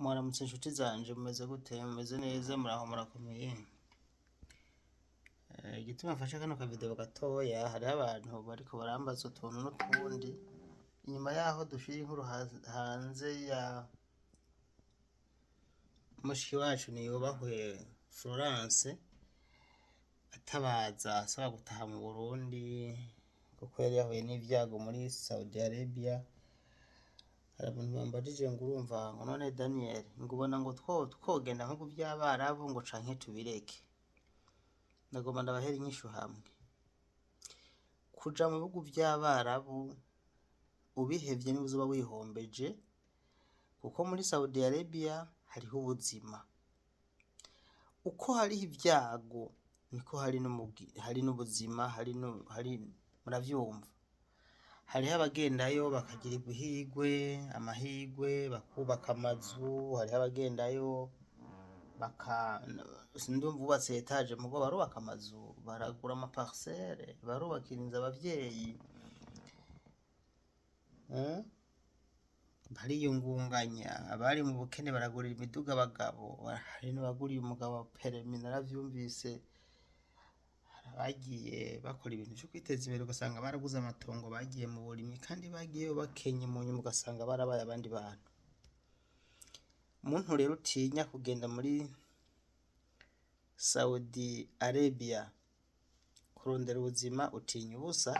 Mwaramutse inshuti zanje, mumeze gute? Mumeze neza? Muraho murakomeye? Igituma mfashe kano kavideo gatoya, hariho abantu bariko barambaza utuntu n'utundi, inyuma yaho dushira inkuru hanze ya mushiki wacu Niyubahwe Florence atabaza asaba gutaha mu Burundi kuko yari yahuye n'ivyago muri Saudi Arabia. Hari abantu bambajije ngo urumva ngo none Daniel ngo ubona ngo twogenda nko ku vy'Abarabu ngo canke tubireke. Nagomba ndabahera inyishu hamwe. Kuja mu bihugu vy'Abarabu ubihevye niwe uzoba wihombeje, kuko muri Saudi Arabia hariho ubuzima. Uko hariho ivyago niko hari n'ubuzima, hari muravyumva. Hariho abagendayo bakagira amahigwe bakubaka amazu, hariho abagendayo sindumva bubatse etage mugo barubaka amazu, baragura amaparcelle, barubakira inzu abavyeyi, bariyungunganya. Abari mu bukene baragurira imiduga abagabo, hari n'abaguriye umugabo permis, naravyumvise. Bagiye bakora ibintu vyo kwiteza imbere, ugasanga baraguze amatongo, bagiye mu burimyi kandi bagiyeyo bakenye, mu nyuma ugasanga barabaye abandi bantu. Umuntu rero utinya kugenda muri Saudi Arabia kurondera ubuzima utinya ubusa,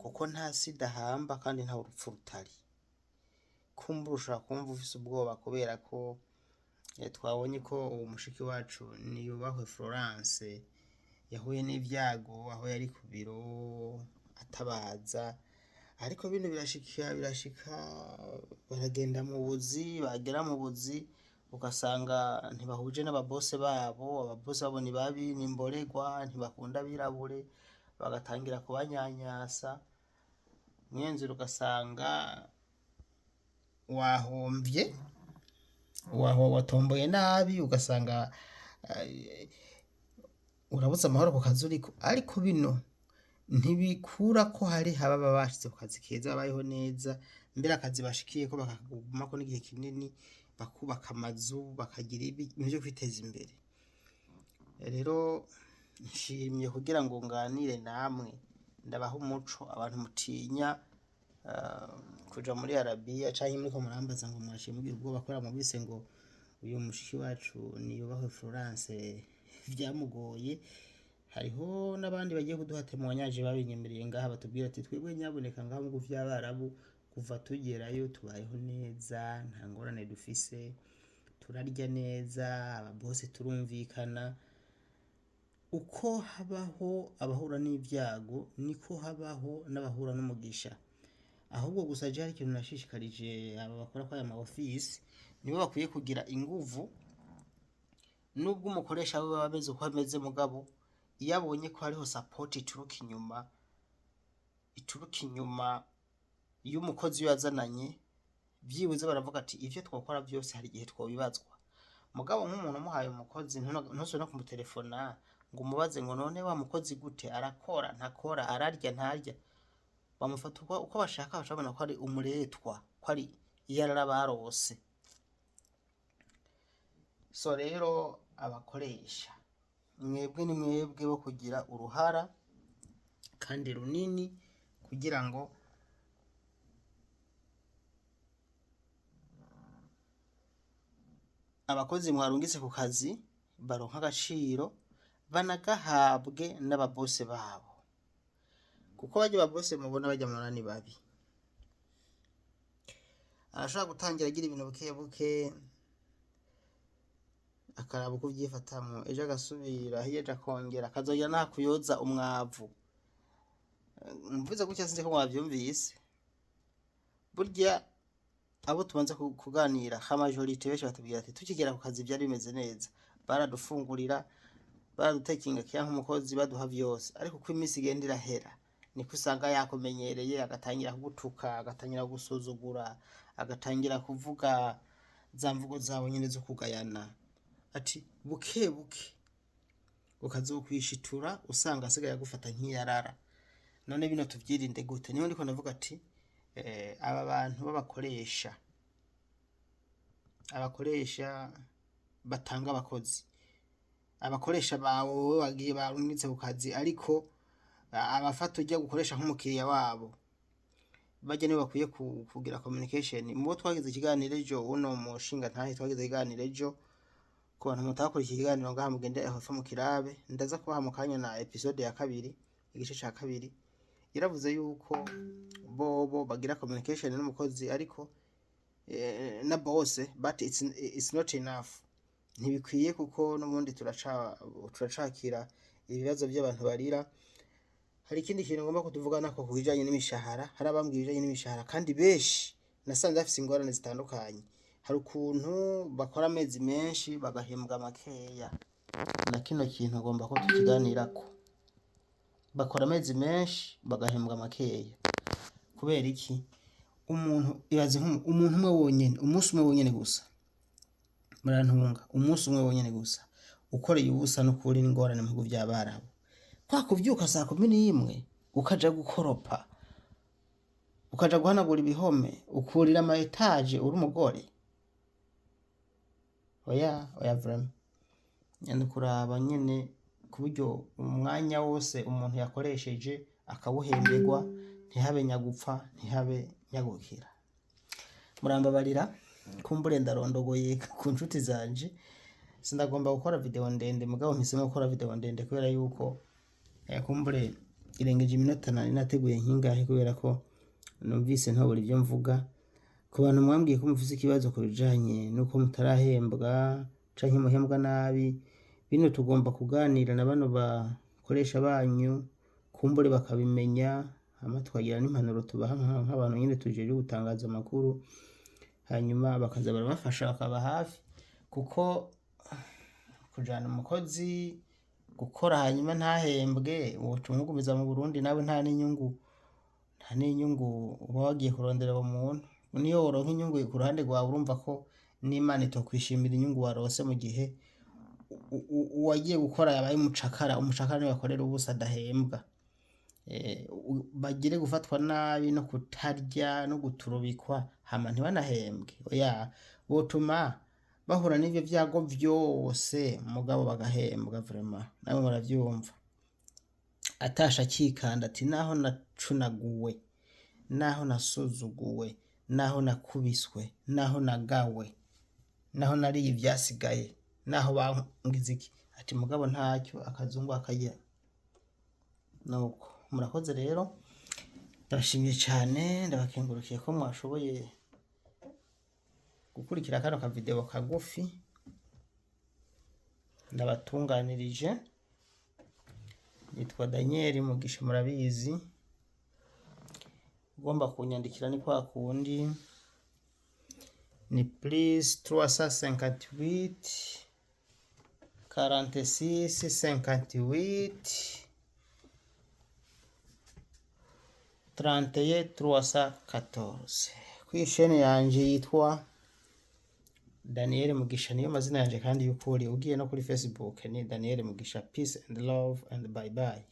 kuko nta sida hamba kandi nta urupfu rutari. Kumbura ushobora kumva ufise ubwoba kubera ko twabonye ko uwo mushiki wacu Niyubahwe Florence yahuye n'ivyago aho yari ku biro atabaza, ariko bino birashika baragenda mu buzi, bagera mu buzi ugasanga ntibahuje n'ababose babo. Ababose babo ni babi, ni imborerwa, ntibakunda abirabure, bagatangira kubanyanyasa. Mwiyenzira ugasanga watomboye nabi, ugasanga urabuze amahoro ku kazi uriko. Ariko bino ntibikura ko hari ababa bashize ku kazi keza, babayeho neza, mbere akazi bashikiyeko bakakagumako n'igihe kinini, bakubaka amazu, bakagira ibintu vyo kwiteza imbere. Rero nshimye kugira ngo nganire namwe, ndabaha umuco. Abantu mutinya kuja muri Arabia canke muriko murambaza ngo mwaciye mugira ubwoba kubera mubise ngo uyu mushiki wacu Niyubahwe Florence vyamugoye. Hariho n'abandi bagiye kuduha témoignage babinyemereye ngaha, batubwira ati twebwe nyaboneka ngaha mu vy'Abarabu kuva tugerayo tubayeho neza, nta ngorane dufise, turarya neza, ababose turumvikana. Uko habaho abahura n'ivyago niko habaho n'abahura n'umugisha. Ahubwo gusa je hari ikintu nashishikarije aba bakora kwa aya ma office, nibo bakwiye kugira inguvu. Nubwo umukoresha we bameze uko ameze, mugabo iyo abonye ko hariho support ituruka inyuma y'umukozi we yazananye, vyibuze baravuga ati ivyo twokora vyose hari igihe twobibazwa. Mugabo nk'umuntu umuhaye umukozi ntusubire no kumutelefona ngo umubaze ngo none wa mukozi gute, arakora ntakora, ararya ntarya. Bamufata uko bashaka, bacabona ko ari umuretwa, ko ari iyarara barose. So rero abakoresha, mwebwe ni mwebwe bo kugira uruhara kandi runini kugira ngo abakozi mwarungitse ku kazi baronka agaciro, banagahabwe n'ababose babo, kuko barya babose mubona barya munani babi. Arashobora gutangira agira ibintu buke akaraba uko uvyifatamwo, ejo agasubira hiyeje akongera akazogera naha kuyoza umwavu. Mvuze gutya sinzi ko mwavyumvise. Burya abo tubanze kuganira ha majorite benshi batubwira ati tukigera ku kazi vyari bimeze neza, baradufungurira, baradutekinga kiya nk'umukozi, baduha vyose. Ariko uko iminsi igenda irahera niko usanga yakumenyereye, agatangira kugutuka, agatangira gusuzugura, agatangira kuvuga za mvugo zabo nyene zo kugayana. Ati buke ukazokwishitura usanga asigaye agufata nk'iyarara. None bino tuvyirinde gute? Niho ndiko ndavuga ati aba bantu babakoresha abakoresha batanga abakozi, abakoresha bawe wowe wagiye barungitse ku kazi, ariko abafata ujya gukoresha nk'umukiriya wabo, bajya nibo bakwiye kugira communication. Mubo twagize ikiganiro ejo, uno mushinga ntahe twagize ikiganiro ejo, ku bantu mutakurikiye ikiganiro ngaha mugende hepfo mu kirabe, ndaza kubaha mu kanya na episode ya kabiri, igice ca kabiri. Yaravuze yuko bobo bagira communication n'umukozi, ariko na boss, but it's not enough, ntibikwiye kuko n'ubundi turacakira ibibazo by'abantu barira. Hari ikindi kintu ngomba kutuvugana ko kubijanye n'imishahara. Hari abambwiye ibijanye n'imishahara kandi benshi nasanze bafise ingorane zitandukanye. Hari ukuntu bakora amezi menshi bagahembwa makeya, na kino kintu ngomba ko tukiganirako. Bakora amezi menshi bagahembwa makeya kubera iki? Umuntu ibaze umuntu umwe wonyene, umunsi umwe wonyene gusa, murantunga, umunsi umwe wonyene gusa ukoreye ubusa no kuri n'ingorane mu bihugu by'Abarabu. Kwa kuvyuka saa 11 ukaja gukoropa, ukaja guhanagura ibihome, ukurira ama etage uri umugore. Oya vraiment, nyane kuraba nyene ku buryo umwanya wose umuntu yakoresheje akawuhemberwa, ntihabe nyagupfa, ntihabe nyagukira. Murambabarira kumbure ndarondogoye ku nshuti zanje, sindagomba gukora video ndende, mugabo mpisemo gukora video ndende kubera yuko kumbure irengeje iminota nari nateguye nkingahe, kubera ko numvise ntobura ibyo mvuga. Ku bantu mwambwiye ko mufise ikibazo ku bijanye nuko mutarahembwa canke muhembwa nabi, bino tugomba kuganira na bano bakoresha banyu, kumbure bakabimenya, hama tukagira n'impanuro tubaha nk'abantu nyine tujeje gutangaza amakuru, hanyuma bakaza barabafasha bakaba hafi. Kuko kujana umukozi gukora hanyuma ntahembwe, wotumugumiza mu Burundi nawe nta n'inyungu uba wagiye kurondera uwo muntu. Niyo woronka inyungu ku ruhande rwawe, urumva ko n'Imana itokwishimira inyungu warose mu gihe uwagiye gukora yabaye umucakara niwe akorera ubusa adahembwa. Bagire gufatwa nabi no kutarya no guturubikwa hama ntibanahembwe. Oya, botuma bahura n'ivyo vyago vyose mugabo bagahembwa. Vraiment nawe muravyumva, atasha akikanda ati naho nacunaguwe, naho nasuzuguwe, naho nakubiswe, naho nagawe, naho nariye ivyasigaye, naho bangize iki, ati mugabo ntacyo akazungu akajya. Nuko murakoze rero, ndabashimiye cyane, ndabakengurukiye ko mwashoboye gukurikira kano ka video kagufi ndabatunganirije. Nitwa Daniel Mugisha, murabizi. Ugomba kunyandikira ni kwa kundi ni please 358 46 58 31 314. Kuri chaîne yanje yitwa Daniel Mugisha, niyo mazina yanje kandi y'ukuri. Ugiye no kuri Facebook ni Daniel Mugisha. Peace and love and bye bye.